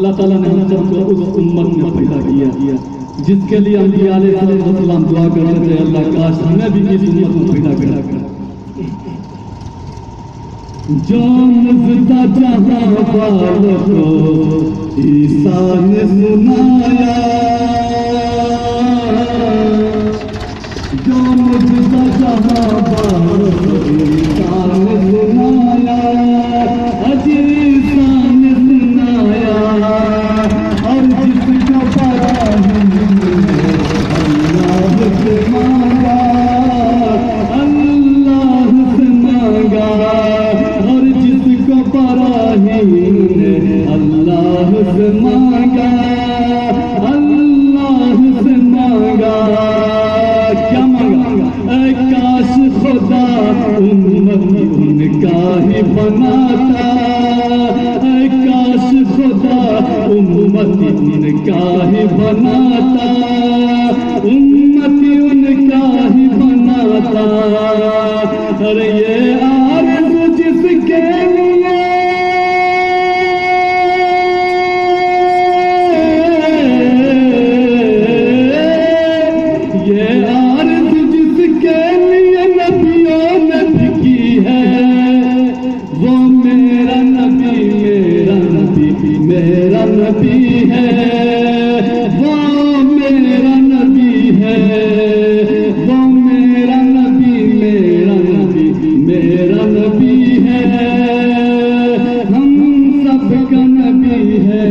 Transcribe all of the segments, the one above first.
اللہ تعالیٰ نے ہم سب کو اس امت میں پیدا کیا جس کے لیے انبیاء علیہ السلام دعا کرتے تھے اللہ کاش ہمیں بھی اس امت میں پیدا کر جو مزدہ جہاں والوں کو عیسیٰ نے سنایا جو مزدہ جہاں والوں کو عیسیٰ نے سنایا عیسیٰ نے سنایا اور جس کا براہیم اللہ سے مانگا اللہ سے مانگا اور جس کو براہیم نے اللہ سے مانگا اللہ سے مانگا کیا مانگا اے کاش خدا امتی ان کا ہی بناتا اے کاش خدا امتی ان کا ہی بناتا امتی ان کا ہی بناتا ارے یہ آرزو جس کے لیے یہ آرزو جس کے لیے نبیوں نے بھی کی ہے وہ میرا نبی میرا نبی ہے وہ میرا نبی ہے وہ میرا نبی میرا نبی ہے ہم سب کا نبی ہے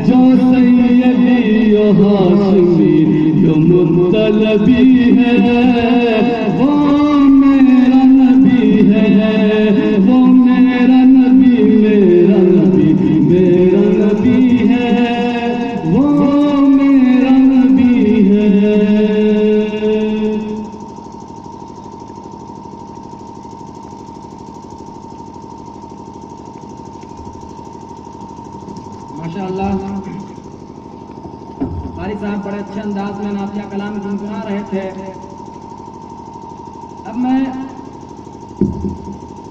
جو سیدی و ہاشمی جو مطلبی ہے وہ میرا نبی ہے وہ میرا نبی میرا نبی ہے وہ میرا نبی ہے ماشاءاللہ قاری صاحب بڑے اچھے انداز میں نعتیہ کلام گنگنا رہے تھے. اب میں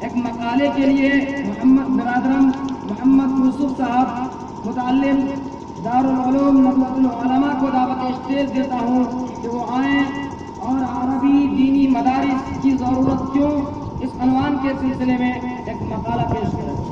ایک مقالے کے لیے برادرم محمد یوسف صاحب متعلم دارالعلوم ندوۃ العلماء کو دعوت اسٹیج دیتا ہوں کہ وہ آئیں اور عربی دینی مدارس کی ضرورت کیوں اس عنوان کے سلسلے میں ایک مقالہ پیش کریں.